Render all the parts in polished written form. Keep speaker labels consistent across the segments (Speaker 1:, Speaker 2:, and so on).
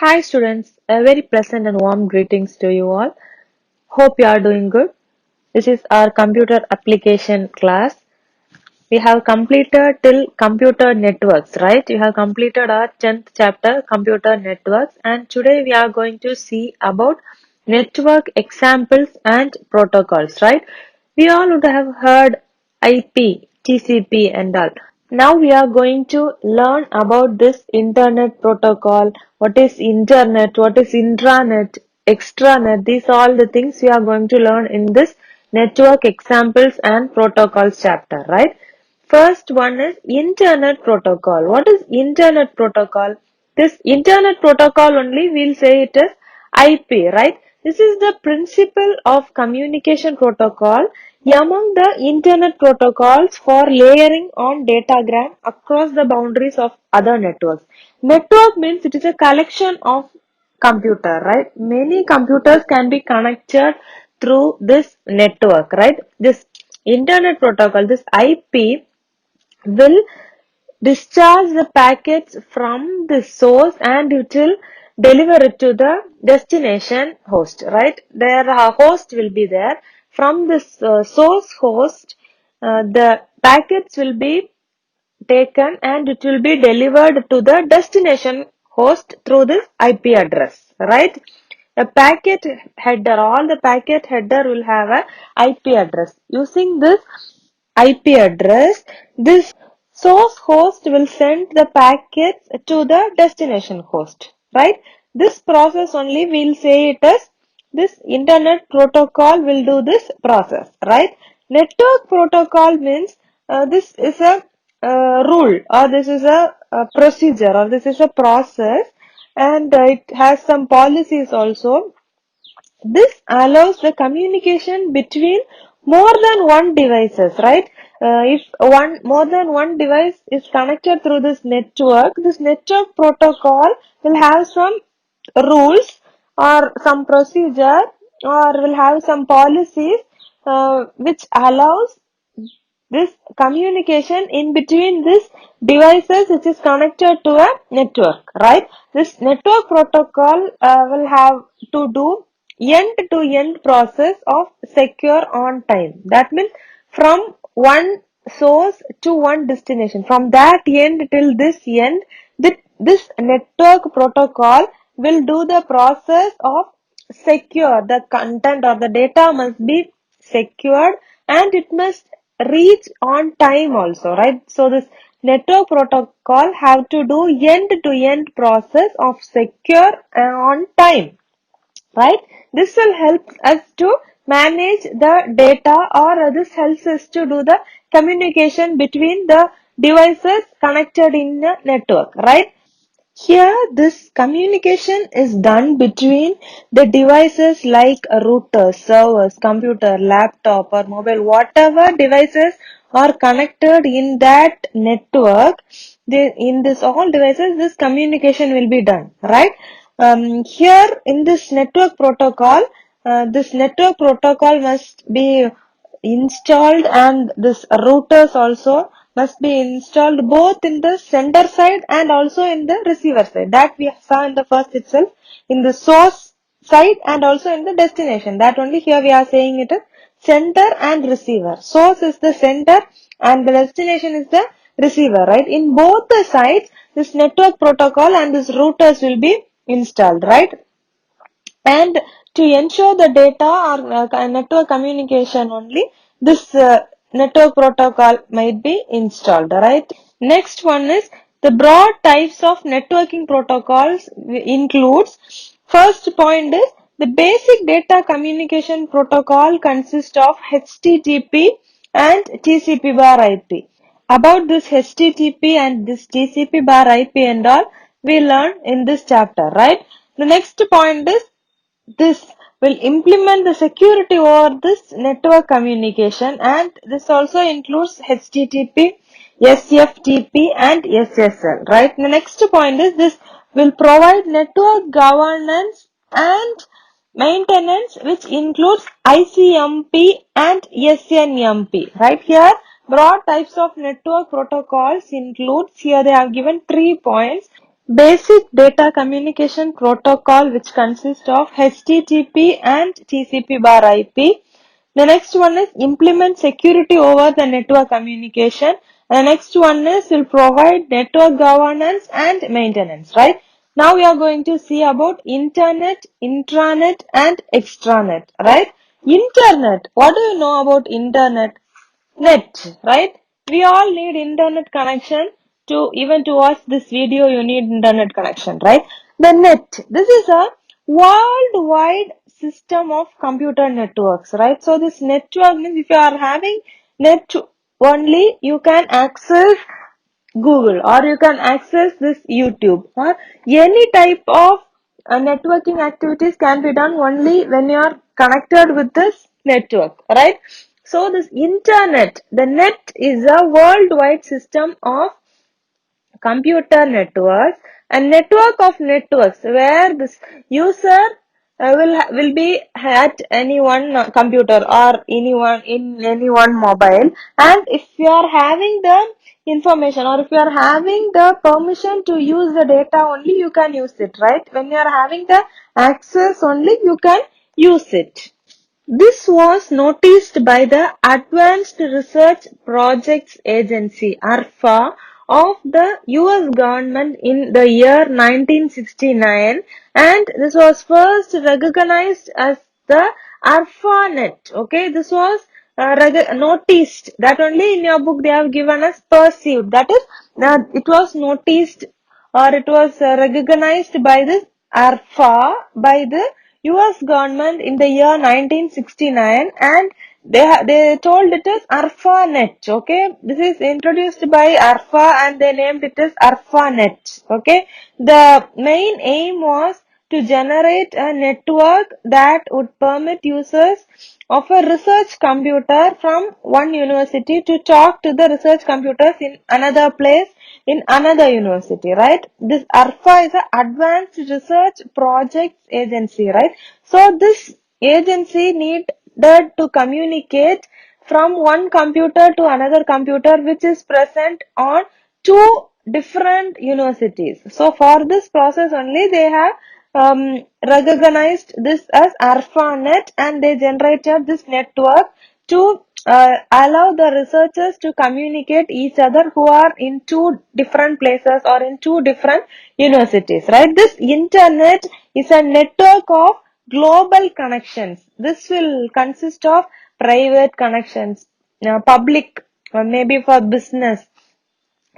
Speaker 1: Hi students, a very pleasant and warm greetings to you all. Hope you are doing good. This is our computer application class. We have completed till computer networks, right? We have completed our 10th chapter, computer networks, and today we are going to see about network examples and protocols, right? We all would have heard IP, TCP and all. Now we are going to learn about this internet protocol. What is internet? What is intranet? Extranet? These are all the things we are going to learn in this network examples and protocols chapter, right? First one is internet protocol. What is internet protocol? This internet protocol only we'll say it is IP, right? This is the principle of communication protocol among the internet protocols for layering on datagram across the boundaries of other networks. Network means it is a collection of computer, right? Many computers can be connected through this network, right? This internet protocol, this IP will discharge the packets from the source and it will deliver it to the destination host, right? There a host will be there. From this source host, the packets will be taken and it will be delivered to the destination host through this IP address, right? A packet header, all the packet header will have a IP address. Using this IP address, this source host will send the packets to the destination host, right? This process only we'll say it as this internet protocol will do this process, right? Network protocol means this is a rule or this is a procedure or this is a process and it has some policies also. This allows the communication between more than one devices, right? If more than one device is connected through this network protocol will have some rules or some procedure or will have some policies which allows this communication in between these devices which is connected to a network, right? This network protocol will have to do end-to-end process of secure on time. That means from one source to one destination. From that end till this end, this network protocol will do the process of secure. The content or the data must be secured and it must reach on time also, right? So this network protocol have to do end-to-end process of secure and on time, right? This will help us to manage the data or this helps us to do the communication between the devices connected in the network, right? Here, this communication is done between the devices like a router, servers, computer, laptop or mobile, whatever devices are connected in that network. In this all devices, this communication will be done, right? Here in this network protocol must be installed and this routers also must be installed both in the sender side and also in the receiver side. That we saw in the first itself, in the source side and also in the destination. That only here we are saying it is sender and receiver. Source is the sender and the destination is the receiver, right? In both the sides, this network protocol and this routers will be installed, right? And to ensure the data or network communication only, this network protocol might be installed, right? Next one is the broad types of networking protocols includes. First point is the basic data communication protocol consists of HTTP and TCP bar IP. About this HTTP and this TCP bar IP and all we learn in this chapter, right? The next point is this will implement the security over this network communication and this also includes HTTP, SFTP and SSL, right? The next point is this will provide network governance and maintenance which includes ICMP and SNMP, right? Here broad types of network protocols includes, here they have given 3 points. Basic data communication protocol, which consists of HTTP and TCP bar IP. The next one is implement security over the network communication. The next one is will provide network governance and maintenance, right? Now we are going to see about internet, intranet and extranet, right? Internet. What do you know about internet? Net, right? We all need internet connection to even to watch this video. You need internet connection, right? The net. This is a worldwide system of computer networks, right? So this network means if you are having net only, you can access Google or you can access this YouTube or any type of networking activities can be done only when you are connected with this network, right? So this internet, the net is a worldwide system of computer networks, a network of networks where this user will be at any one computer or anyone in any one mobile, and if you are having the information or if you are having the permission to use the data only, you can use it, right? When you are having the access only, you can use it. This was noticed by the Advanced Research Projects Agency (ARPA) of the US government in the year 1969, and this was first recognized as the ARPANET. Okay, this was noticed. That only in your book they have given us perceived. That is, it was noticed or it was recognized by this ARPA by the US government in the year 1969, and they told it as ARPANET. Okay, this is introduced by ARPA and they named it as ARPANET. Okay, the main aim was to generate a network that would permit users of a research computer from one university to talk to the research computers in another place in another university, right? This ARPA is an Advanced Research Projects Agency, right? So this agency needed to communicate from one computer to another computer which is present on two different universities. So for this process only they have recognized this as ARPANET, and they generated this network to allow the researchers to communicate each other who are in two different places or in two different universities, right? This internet is a network of global connections. This will consist of private connections, public, maybe for business,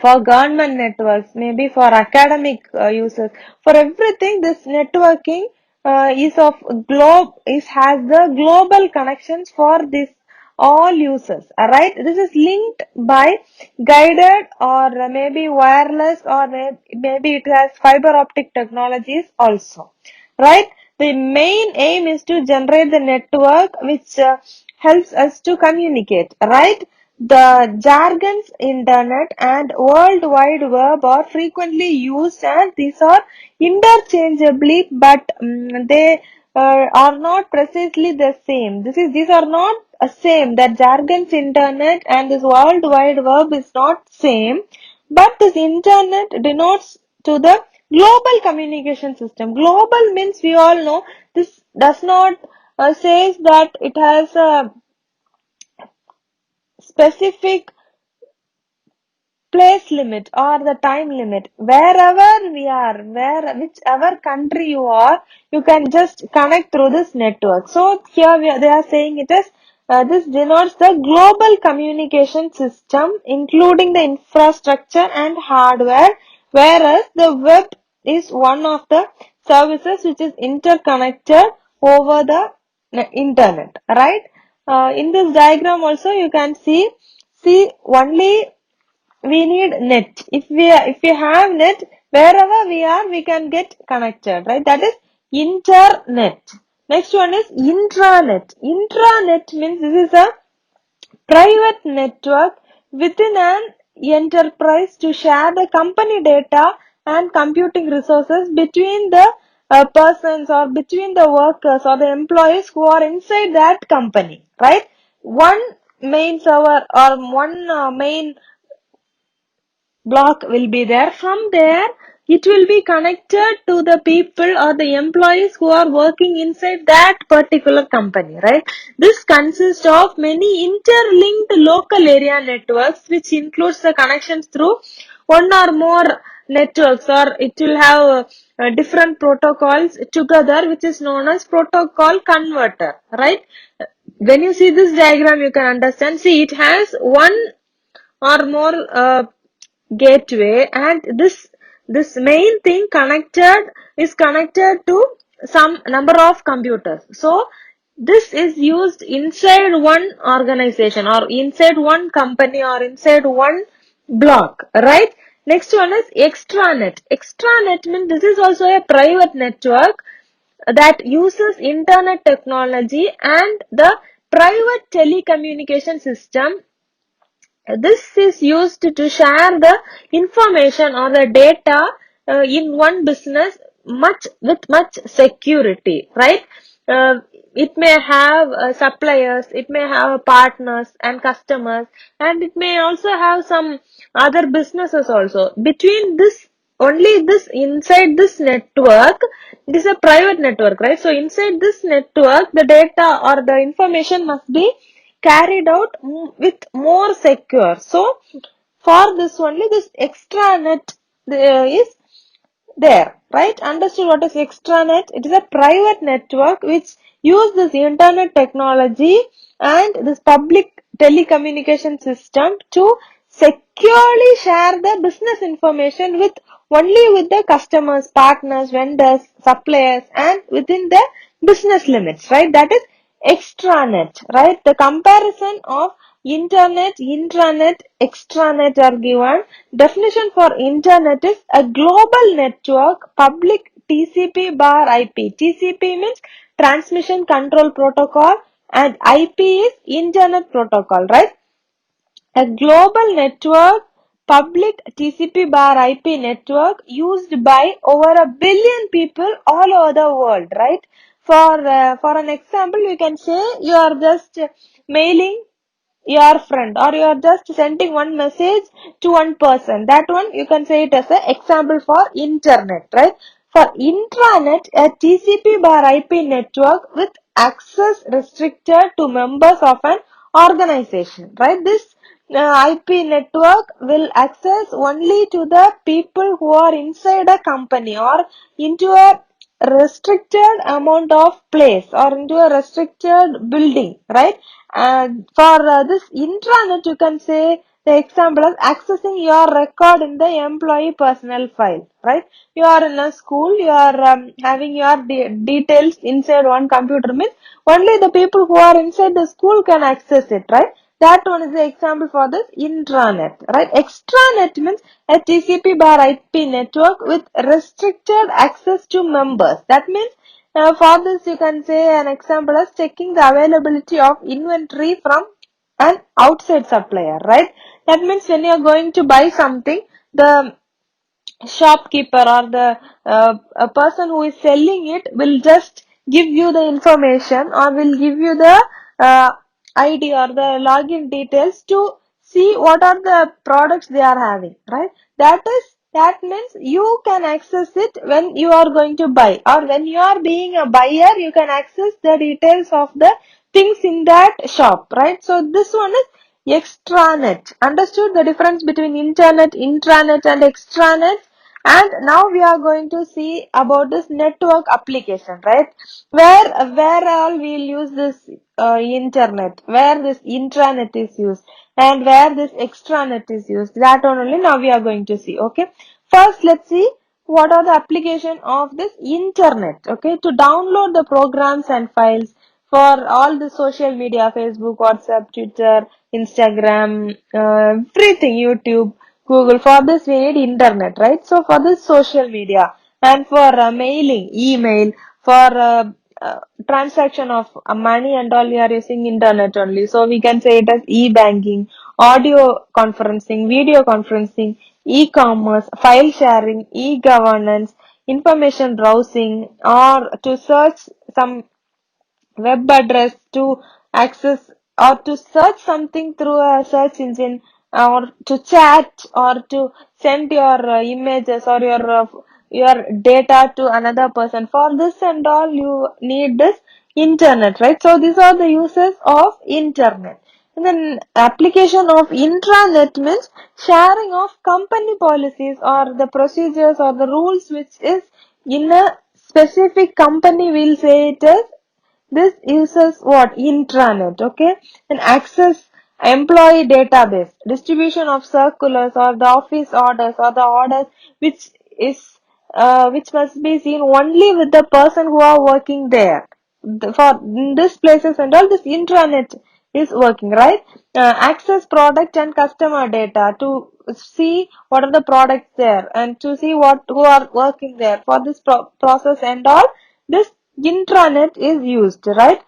Speaker 1: for government networks, maybe for academic users. For everything, this networking is of has the global connections for this all users. Alright, this is linked by guided or maybe wireless or maybe it has fiber optic technologies also. Right? The main aim is to generate the network which helps us to communicate. Right? The jargons internet and world wide web are frequently used, and these are interchangeably, but they are not precisely the same. These are not same. That jargons internet and this world wide web is not same, but this internet denotes to the global communication system. Global means we all know this does not says that it has a specific place limit or the time limit. Wherever we are, whichever country you are, you can just connect through this network. So here they are saying it is this denotes the global communication system including the infrastructure and hardware, whereas the web is one of the services which is interconnected over the internet, right? In this diagram also you can see only we need net. If we have net, wherever we are, we can get connected, right? That is internet. Next one is intranet. Intranet means this is a private network within an enterprise to share the company data and computing resources between the persons or between the workers or the employees who are inside that company, right? One main server or one main block will be there. From there, it will be connected to the people or the employees who are working inside that particular company, right? This consists of many interlinked local area networks, which includes the connections through one or more networks, or it will have different protocols together, which is known as protocol converter, right? When you see this diagram, you can understand. See, it has one or more gateway, and this main thing connected is connected to some number of computers. So this is used inside one organization or inside one company or inside one block, right? Next one is extranet. Extranet means this is also a private network that uses internet technology and the private telecommunication system. This is used to share the information or the data in one business with much security, right? It may have suppliers, it may have partners and customers, and it may also have some other businesses also. Between this, only this, inside this network, it is a private network, right? So inside this network, the data or the information must be carried out with more secure. So for this only, this extranet is there, right? Understood what is extranet? It is a private network which use this internet technology and this public telecommunication system to securely share the business information with only with the customers, partners, vendors, suppliers, and within the business limits, right? That is extranet, right? The comparison of internet, intranet, extranet are given. Definition for internet is a global network, public TCP bar IP. TCP means transmission control protocol and IP is internet protocol, right? A global network, public TCP bar IP network used by over a billion people all over the world, right? For an example, you can say you are just mailing your friend, or you are just sending one message to one person. That one you can say it as an example for internet, right? For intranet, a TCP bar IP network with access restricted to members of an organization, right? This IP network will access only to the people who are inside a company or into a restricted amount of place or into a restricted building, right? And for this intranet, you can say the example is accessing your record in the employee personnel file, right? You are in a school, you are having your details inside one computer, means only the people who are inside the school can access it, right? That one is the example for this intranet, right? Extranet means a TCP bar IP network with restricted access to members. That means for this you can say an example as checking the availability of inventory from an outside supplier, right? That means when you are going to buy something, the shopkeeper or the a person who is selling it will just give you the information or will give you the uh, ID or the login details to see what are the products they are having, right? That means you can access it when you are going to buy, or when you are being a buyer, you can access the details of the things in that shop, right? So this one is extranet. Understood the difference between internet, intranet and extranet? And now we are going to see about this network application, right? Where all we'll use this internet, where this intranet is used, and where this extranet is used. That one only now we are going to see. Okay. First, let's see what are the application of this internet. Okay, to download the programs and files for all the social media, Facebook, WhatsApp, Twitter, Instagram, everything, YouTube, Google. For this we need internet, right? So for this social media, and for mailing, email, for transaction of money and all, we are using internet only. So we can say it as e-banking, audio conferencing, video conferencing, e-commerce, file sharing, e-governance, information browsing, or to search some web address to access or to search something through a search engine, or to chat or to send your images or your data to another person. For this and all, you need this internet, right? So these are the uses of internet. And then application of intranet means sharing of company policies or the procedures or the rules which is in a specific company. We'll say it as this uses what? Intranet, okay? And access employee database, distribution of circulars or the office orders or the orders which is which must be seen only with the person who are working there. For this places and all, this intranet is working, right? Access product and customer data to see what are the products there and to see what who are working there. For this process and all, this intranet is used, right?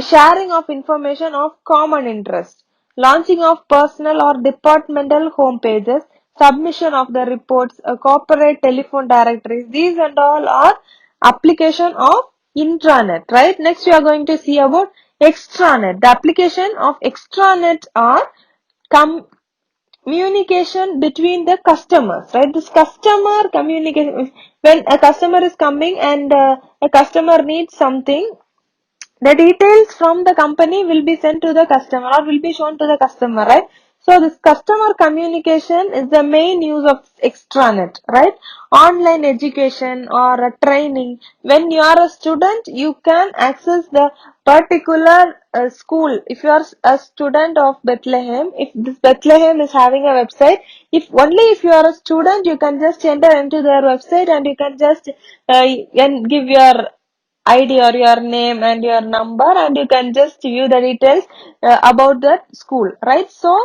Speaker 1: Sharing of information of common interest, launching of personal or departmental home pages, submission of the reports, corporate telephone directories. These and all are application of intranet, right? Next we are going to see about extranet. The application of extranet are communication between the customers, right? This customer communication, when a customer is coming and a customer needs something, the details from the company will be sent to the customer or will be shown to the customer, right? So this customer communication is the main use of extranet, right? Online education or a training. When you are a student, you can access the particular school. If you are a student of Bethlehem, if this Bethlehem is having a website, if only if you are a student, you can just enter into their website and you can just and give your ID or your name and your number, and you can just view the details about that school, right? So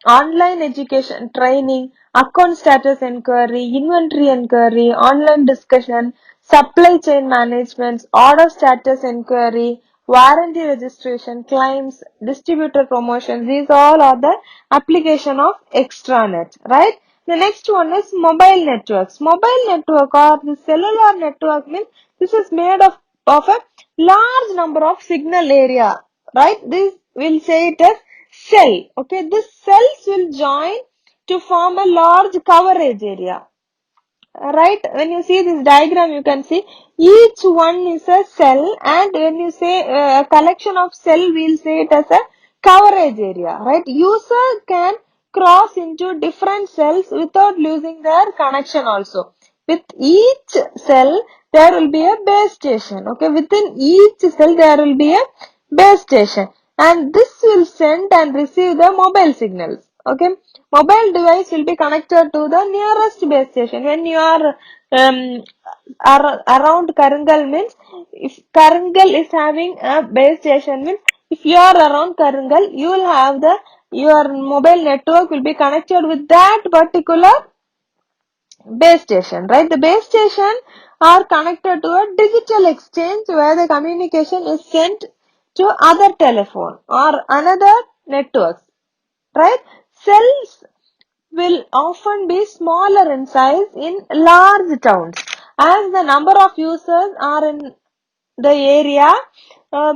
Speaker 1: online education training, account status inquiry, inventory inquiry, online discussion, supply chain management, order status inquiry, warranty registration, claims, distributor promotions. These all are the application of extranet, right? The next one is mobile networks. Mobile network or the cellular network means this is made of a large number of signal area, right? This will say it as cell. Okay, this cells will join to form a large coverage area, right? When you see this diagram, you can see each one is a cell, and when you say a collection of cell, we'll say it as a coverage area, right? User can cross into different cells without losing their connection also. With each cell there will be a base station, okay? Within each cell there will be a base station, and this will send and receive the mobile signals, okay? Mobile device will be connected to the nearest base station. When you are around Karangal means, if Karangal is having a base station means, if you are around Karangal, you will have your mobile network will be connected with that particular base station, right? The base station are connected to a digital exchange where the communication is sent to other telephone or another networks, right? Cells will often be smaller in size in large towns as the number of users are in the area,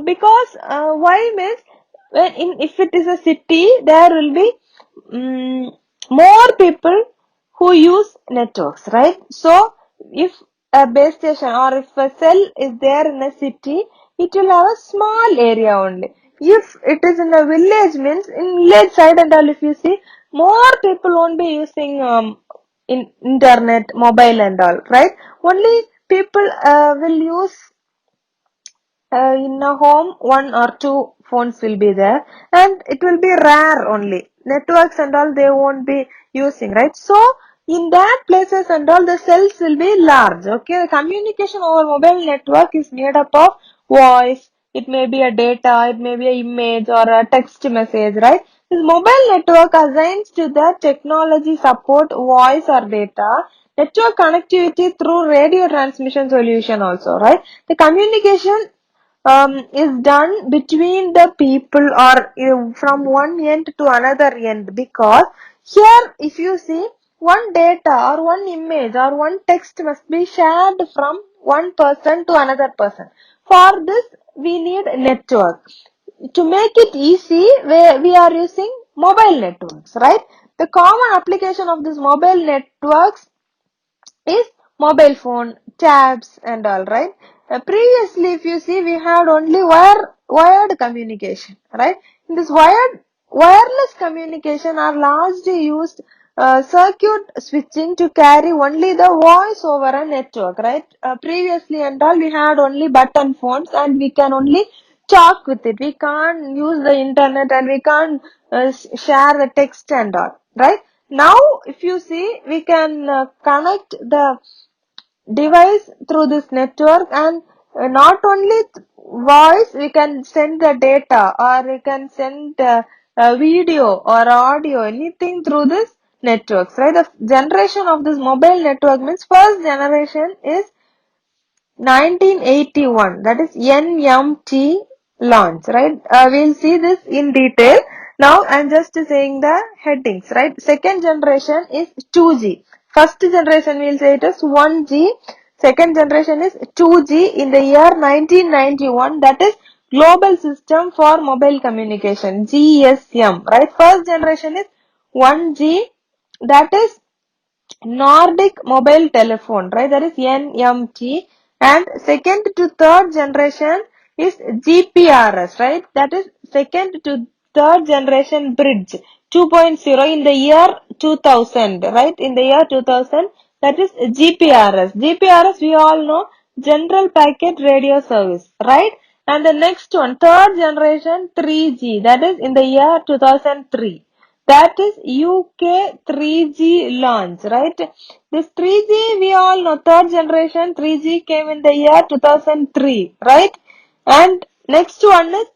Speaker 1: because why means, if it is a city, there will be more people who use networks, right? So if a base station or if a cell is there in a city, it will have a small area only. If it is in a village means, in village side and all, if you see, more people won't be using internet, mobile and all, right? Only people will use in a home, one or two phones will be there, and it will be rare only. Networks and all they won't be using, right? So in that places and all, the cells will be large, okay? The communication over mobile network is made up of voice, it may be a data, it may be a image or a text message, right? This mobile network assigns to the technology support voice or data, network connectivity through radio transmission solution also, right? The communication is done between the people or from one end to another end, because here if you see, one data or one image or one text must be shared from one person to another person. For this we need network. To make it easy, we are using mobile networks, right? The common application of this mobile networks is mobile phone, tabs and all, right? Previously, if you see, we had only wired communication, right? In this wireless communication are largely used circuit switching to carry only the voice over a network, right? Previously and all, we had only button phones and we can only talk with it. We can't use the internet and we can't share the text and all, right? Now, if you see, we can connect the device through this network, and not only voice, we can send the data or we can send video or audio, anything through this networks, right? The generation of this mobile network means first generation is 1981, that is NMT launch, right? We'll see this in detail. Now I'm just saying the headings, right? Second generation is 2G. First generation we'll say it is 1G. Second generation is 2G in the year 1991, that is Global System for Mobile Communication, GSM, right? First generation is 1G, that is Nordic Mobile Telephone, right? That is NMT. And second to third generation is GPRS, right? That is second to third generation bridge 2.0 in the year 2000, right? In the year 2000, that is GPRS. GPRS we all know, General Packet Radio Service, right? And the next one, third generation 3G, that is in the year 2003. That is UK 3G launch, right? This 3G we all know, third generation 3G came in the year 2003, right? And next one is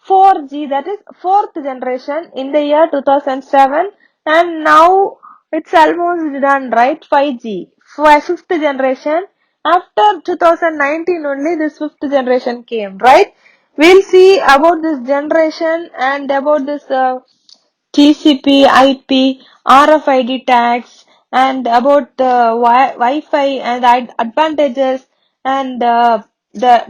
Speaker 1: 4G, that is fourth generation in the year 2007, and now it's almost done, right? 5G, fifth generation. After 2019 only this fifth generation came, right? We'll see about this generation and about this TCP, IP, RFID tags, and about the Wi-Fi and advantages, and the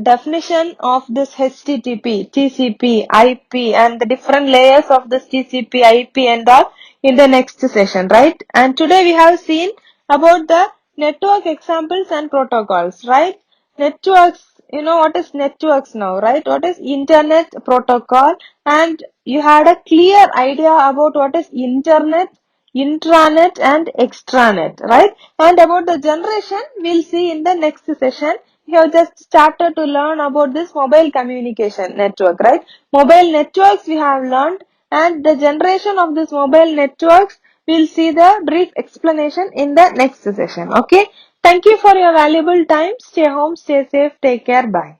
Speaker 1: definition of this HTTP, TCP, IP, and the different layers of this TCP, IP and all in the next session, right? And today we have seen about the network examples and protocols, right? Networks, you know what is networks now, right? What is internet protocol, and you had a clear idea about what is internet, intranet and extranet, right? And about the generation we'll see in the next session. We have just started to learn about this mobile communication network, right? Mobile networks we have learned, and the generation of this mobile networks we'll see the brief explanation in the next session. Okay, thank you for your valuable time. Stay home, stay safe, take care, bye.